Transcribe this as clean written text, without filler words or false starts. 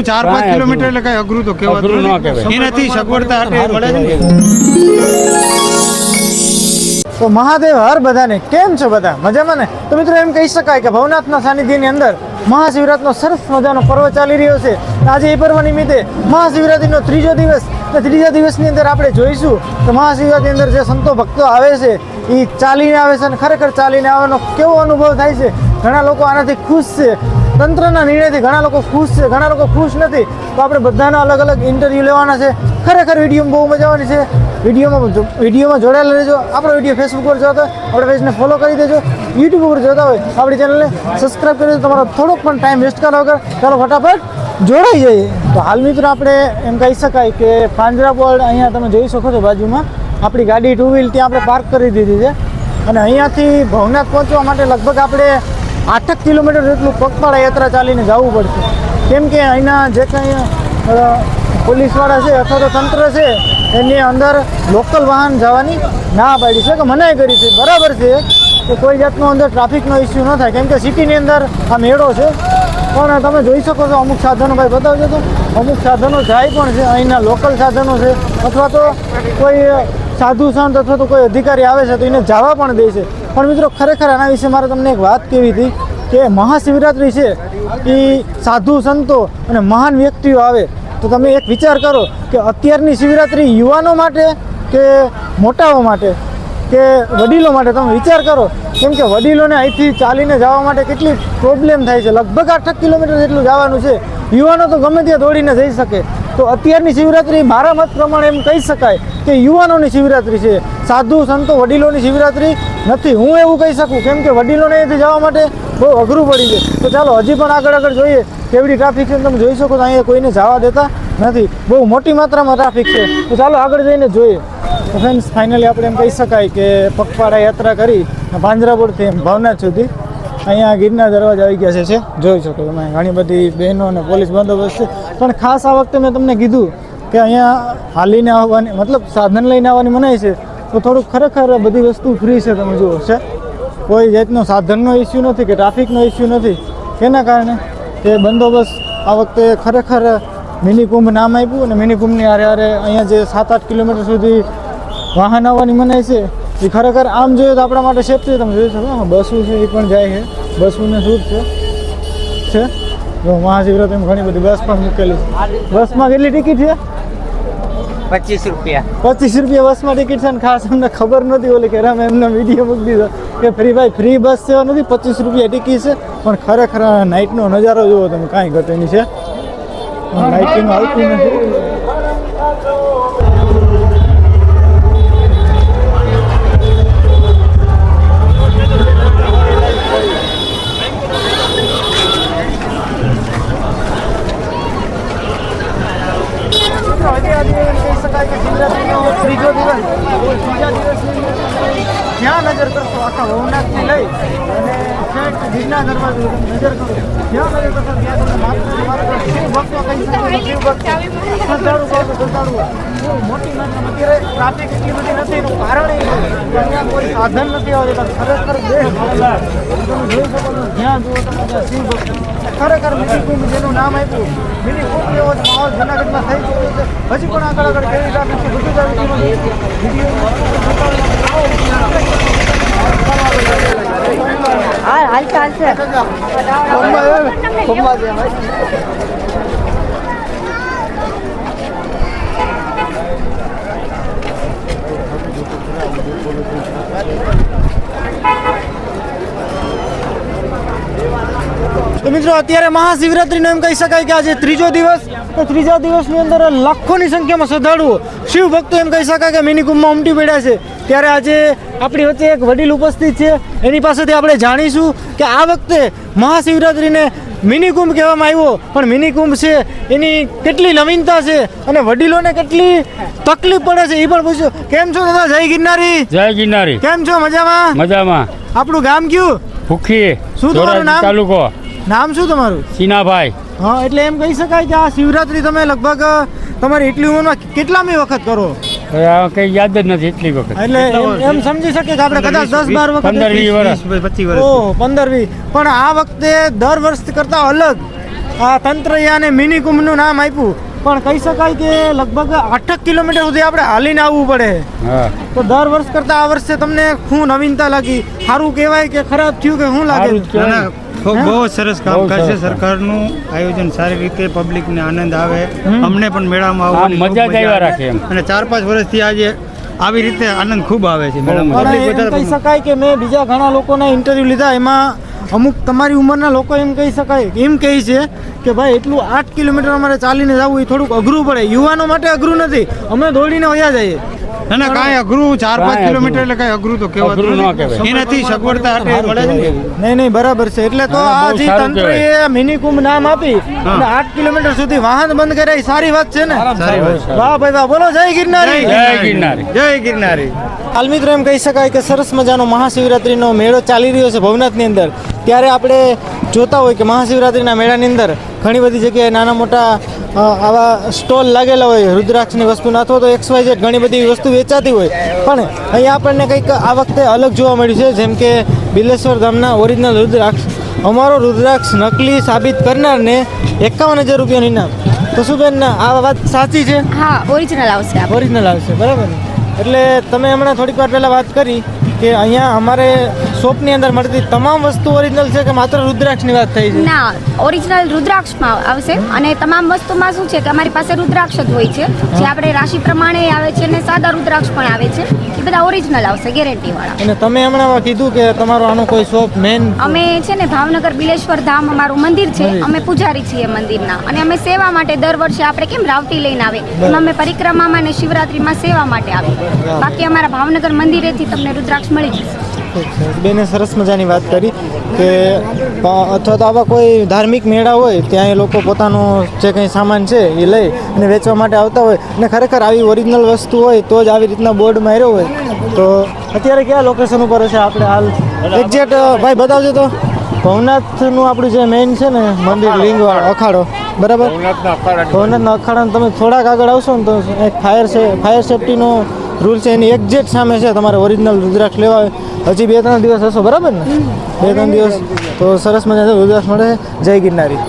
હું 4-5 કિલોમીટર એટલે કઈ અઘરું તો કહેવાતું એનાથી સગવડતા મળે છે. તો મહાદેવ હર બધાને કેમ છો બધા મજામાં ને? તો મિત્રો એમ કહી શકાય કે ભવનાથના સાનિધ્યની અંદર મહાશિવરાત્રિનો સરસ મજાનો પર્વ ચાલી રહ્યો છે. આજે એ પર્વ નિમિત્તે મહાશિવરાત્રિનો ત્રીજો દિવસ અને ત્રીજા દિવસની અંદર આપણે જોઈશું કે મહાશિવરાત્રિની અંદર જે સંતો ભક્તો આવે છે એ ચાલીને આવે છે અને ખરેખર ચાલીને આવવાનો કેવો અનુભવ થાય છે. ઘણા લોકો આનાથી ખુશ છે, તંત્રના નિર્ણયથી ઘણા લોકો ખુશ છે, ઘણા લોકો ખુશ નથી. તો આપણે બધાના અલગ અલગ ઇન્ટરવ્યૂ લેવાના છે. ખરેખર વિડીયોમાં બહુ મજા આવવાની છે. વિડીયોમાં જોડાયેલા રહેજો. આપણો વિડીયો ફેસબુક પર જોતા હોય આપણે પેજને ફોલો કરી દેજો. યુટ્યુબ ઉપર જોતા હોય આપણી ચેનલને સબસ્ક્રાઈબ કરી દેજો. તમારો થોડોક પણ ટાઈમ વેસ્ટ કર્યા વગર ચાલો ફટાફટ જોડાઈ જઈએ. તો હાલ મિત્રો આપણે એમ કહી શકાય કે પાંજરાપોળ અહીંયા તમે જોઈ શકો છો બાજુમાં આપણી ગાડી ટુ વ્હીલ ત્યાં આપણે પાર્ક કરી દીધી છે. અને અહીંયાથી ભવનાથ પહોંચવા માટે લગભગ આપણે 8 કિલોમીટર જેટલું પગપાળા યાત્રા ચાલીને જવું પડશે. કેમ કે અહીંના જે કંઈ પોલીસવાળા છે અથવા તો તંત્ર છે એની અંદર લોકલ વાહન જવાની ના પાડી છે કે મનાઈ કરી છે. બરાબર છે કે કોઈ જાતનો અંદર ટ્રાફિકનો ઇસ્યુ ન થાય કેમ કે સિટીની અંદર આ મેળો છે. પણ તમે જોઈ શકો છો અમુક સાધનો ભાઈ બતાવજો તો અમુક સાધનો જાય પણ છે અહીંના લોકલ સાધનો છે અથવા તો કોઈ સાધુ સંત અથવા તો કોઈ અધિકારી આવે છે તો એને જવા પણ દે છે. પણ મિત્રો ખરેખર આના વિશે મારે તમને એક વાત કહેવી હતી કે મહાશિવરાત્રિ છે એ સાધુ સંતો અને મહાન વ્યક્તિઓ આવે તો તમે એક વિચાર કરો કે અત્યારની શિવરાત્રિ યુવાનો માટે કે મોટાઓ માટે કે વડીલો માટે તમે વિચાર કરો. કેમ કે વડીલોને અહીંથી ચાલીને જવા માટે કેટલી પ્રોબ્લેમ થાય છે. લગભગ 8 કિલોમીટર જેટલું જવાનું છે. યુવાનો તો ગમે ત્યાં દોડીને જઈ શકે. તો અત્યારની શિવરાત્રિ મારા મત પ્રમાણે એમ કહી શકાય કે યુવાનોની શિવરાત્રિ છે. સાધુ સંતો વડીલોની શિવરાત્રિ નથી હું એવું કહી શકું. કેમ કે વડીલોને અહીંથી જવા માટે બહુ અઘરું પડી છે. તો ચાલો હજી પણ આગળ જોઈએ કેવડી ટ્રાફિક છે. તમે જોઈ શકો તો અહીંયા કોઈને જવા દેતા નથી. બહુ મોટી માત્રામાં ટ્રાફિક છે. તો ચાલો આગળ જઈને જોઈએ. તો ફ્રેન્ડ્સ ફાઇનલી આપણે એમ કહી શકાય કે પગપાળા યાત્રા કરી પાંજરાપોળથી એમ ભવનાથ સુધી અહીંયા ગિરનાર દરવાજા આવી ગયા છે. જોઈ શકો તમે ઘણી બધી બહેનો અને પોલીસ બંદોબસ્ત છે. પણ ખાસ આ વખતે મેં તમને કીધું કે અહીંયા હાલીને આવવાની મતલબ સાધન લઈને આવવાની મનાઈ છે. તો થોડુંક ખરેખર બધી વસ્તુ ફ્રી છે. તમે જુઓ છે કોઈ જાતનો સાધનનો ઇસ્યુ નથી કે ટ્રાફિકનો ઇસ્યુ નથી. તેના કારણે એ બંદોબસ્ત આ વખતે ખરેખર મિની કુંભ નામ આપ્યું અને મિની કુંભની હારે અહીંયા જે 7-8 કિલોમીટર સુધી વાહન આવવાની મનાઈ છે એ ખરેખર આમ જોઈએ તો આપણા માટે સેફ છે. તમે જોઈ શકો બસો છે એ પણ જાય છે. બસોને છૂટ છે. જો મહાશિવરાત્રિમાં ઘણી બધી બસ પણ મૂકેલી છે. બસમાં કેટલી ટિકિટ છે? 25 રૂપિયા. 25 રૂપિયા બસમાં ટિકિટ છે. ને ખાસ અમને ખબર નથી ઓલી કે રામે એમને વિડીયો મૂકી દીધો કે ફ્રી બસ સેવા નથી 25 રૂપિયા ટિકિટ છે. પણ ખરેખર નાઇટનો નજારો જુઓ તમે કાંઈ ઘટે નહીં છે. લાઇટિંગ આવતી નથી. ત્રીજો દિવસ ત્રીજા દિવસની જ્યાં નજર કરશો આખા ભવનાથથી લઈ અને ગિરનાર દરવાજો નજર કરો જ્યાં નજર કરશો ત્યાં તમને માત્ર શિવ ભક્તો કહી શકો શિવ ભક્ત શ્રદ્ધાળુ કહો તો શ્રદ્ધાળુ બહુ મોટી માત્રામાં અત્યારે ટ્રાફિક એટલી બધી નથી એનું કારણ એ છે કે અહીંયા કોઈ સાધન નથી આવતા. ખરેખર બે તમે જોઈ શકો છો જ્યાં જુઓ તમે ત્યાં શિવ ભક્ત. ખરેખર મિની કુંભ જેનું નામ આપ્યું મિની કુંભ એવો માહોલ જૂનાગઢમાં થઈ ચૂક્યો છે. હજી પણ આગળ કેવી ટ્રાફિક છે બધું જ તો મિત્રો અત્યારે મહાશિવરાત્રિનો એમ કહી શકાય કે આજે ત્રીજો દિવસ. તો ત્રીજા દિવસની અંદર લાખોની સંખ્યામાં શ્રદ્ધાળુઓ શિવ ભક્તો એમ કહી શકાય કે મિની કુંભમાં ઉમટી પડ્યા છે. ત્યારે આજે આપણી વચ્ચે એક વડીલ ઉપસ્થિત છે. એની પાસેથી આપણે જાણીશું કે આ વખતે મહાશિવરાત્રિને મિની કુંભ કહેવામાં આવ્યો પણ મિની કુંભ છે એની કેટલી નવીનતા છે અને વડીલોને કેટલી તકલીફ પડે છે એ પણ પૂછ્યું. કેમ છો દાદા? જય ગિરનારી. જય ગિરનારી. કેમ છો? મજામાં? મજામાં. આપણું ગામ કયું? ભૂખી. શું તમારું નામ? તાલુકો. નામ શું તમારું? સીનાભાઈ. હા એટલે એમ કહી શકાય કે આ શિવરાત્રિ તમે લગભગ તમારી એટલી ઉંમરમાં કેટલામી વખત કરો? કઈ યાદ જ નથી એટલી વખત. એટલે એમ સમજી શકીએ કે આપણે કદાચ 10-12 વખત 15-20 વર્ષ 25 વર્ષ. ઓહ 15-20. પણ આ વખતે દર વર્ષ કરતા અલગ આ તંત્રયાને મિની કુંભનું નામ આપ્યું, પણ કહી શકાય કે લગભગ 8 કિલોમીટર સુધી આપણે હાલીને આવવું પડે. હા તો દર વર્ષ કરતા આ વર્ષે તમને શું નવીનતા લાગી? સારું કહેવાય કે ખરાબ થયું કે શું લાગે? સારું જ કહેવાય. બહુ સરસ બહુ કામકાજ છે સરસ. સરકારનું. આયોજન સારી રીતે પબ્લિકને આનંદ આવે, અમને પણ મેળામાં આવવાની હા, મજા જ ખૂબ આવ્યા આવે. રાખે એમ. અને 4-5 વર્ષથી આજે આવી રીતે આનંદ ખૂબ આવે છે મેળામાં. પણ પબ્લિક એમ કહી વધારે શકાય કે મેં બીજા ઘણા લોકોના ઇન્ટરવ્યૂ લીધા, એમાં અમુક તમારી ઉંમરના લોકો એમ કહી શકાય એમ કહે છે કે ભાઈ એટલું 8 કિલોમીટર અમારે ચાલીને જવું એ થોડુંક અઘરું પડે. યુવાનો માટે અઘરું નથી, અમે દોડીને વયા જઈએ. ના ના કાંઈ અઘરું 4-5 કાંઈ કિલોમીટર અઘરું. એટલે કાંઈ અઘરું તો અઘરું ન કહેવાતું કહેવાય. નથી. એનાથી સગવડતા હાટે મળે છે ને. નહીં નહીં બરાબર છે. એટલે તો હા, આ બહુ જે સારું તંત્રએ મિની કુંભ નામ આપી અને 8 કિલોમીટર સુધી વાહન બંધ કર્યા એ સારી વાત છે ને? સારી વાત. વાહ ભાઈ વાહ, બોલો જય ગિરનારી. જય ગિરનારી. જય ગિરનારી. હાલ મિત્રો એમ કહી શકાય કે સરસ મજાનો મહાશિવરાત્રિનો મેળો ચાલી રહ્યો છે ભવનાથની અંદર. ત્યારે આપણે જોતા હોય કે મહાશિવરાત્રિના મેળાની અંદર ઘણી બધી જગ્યાએ નાના મોટા આવા સ્ટોલ લાગેલા હોય રુદ્રાક્ષની વસ્તુના, અથવા તો XYZ ઘણી બધી વસ્તુ વેચાતી હોય. પણ અહીંયા આપણને કંઈક આ વખતે અલગ જોવા મળ્યું છે, જેમ કે બિલેશ્વર ધામના ઓરિજિનલ રુદ્રાક્ષ. અમારો રુદ્રાક્ષ નકલી સાબિત કરનારને 51,000 રૂપિયાનું ઇનામ. તો શું બેન આ વાત સાચી છે? હા ઓરિજિનલ આવશે આપણે. ઓરિજિનલ આવશે, બરાબર ને? એટલે તમે હમણાં થોડીક વાર પહેલાં વાત કરી કે અહીંયા અમારે શોપની અંદર મળતી તમામ વસ્તુ ઓરિજિનલ છે કે માત્ર રુદ્રાક્ષની વાત થઈ છે? ના ઓરિજિનલ રુદ્રાક્ષમાં આવશે, અને તમામ વસ્તુમાં શું છે કે અમારી પાસે રુદ્રાક્ષ જ હોય છે, જે આપણે રાશિ પ્રમાણે આવે છે, અને સાદા રુદ્રાક્ષ પણ આવે છે. એ બધા ઓરિજિનલ આવશે, ગેરંટી વાળા. અને તમે હમણાં કીધું કે તમારો આનો કોઈ શોપ મેન અમે છે ને ભાવનગર બિલેશ્વર ધામ અમારું મંદિર છે, અમે પૂજારી છીએ મંદિરના, અને અમે સેવા માટે દર વર્ષે આપણે કેમ રાવટી લઈને આવે એમાં અમે પરિક્રમામાં અને શિવરાત્રીમાં સેવા માટે આવીએ. બાકી અમારા ભાવનગર મંદિરેથી તમને રુદ્રાક્ષ મળી જશે. બેને સરસ મજાની વાત કરી કે અથવા તો આવા કોઈ ધાર્મિક મેળા હોય ત્યાં એ લોકો પોતાનો જે કંઈ સામાન છે એ લઈ અને વેચવા માટે આવતા હોય, અને ખરેખર આવી ઓરિજિનલ વસ્તુ હોય તો જ આવી રીતના બોર્ડ માર્યો હોય. તો અત્યારે કયા લોકેશન ઉપર છે આપણે હાલ? એક્ઝેક્ટ ભાઈ બતાવજો તો. ભવનાથનું આપણું જે મેઇન છે ને મંદિર લિંગવાળો અખાડો, બરાબર? ભવનાથના અખાડાને તમે થોડાક આગળ આવશો ને તો એક ફાયર સેફ્ટીનો રૂલ છે, એની એક્ઝેક્ટ સામે છે. તમારે ઓરિજિનલ રુદ્રાક્ષ લેવા હોય હજી 2-3 દિવસ હશો, બરાબર ને? 2-3 દિવસ તો સરસ મજાનો રુદ્રાક્ષ મળે. જય ગિરનારી.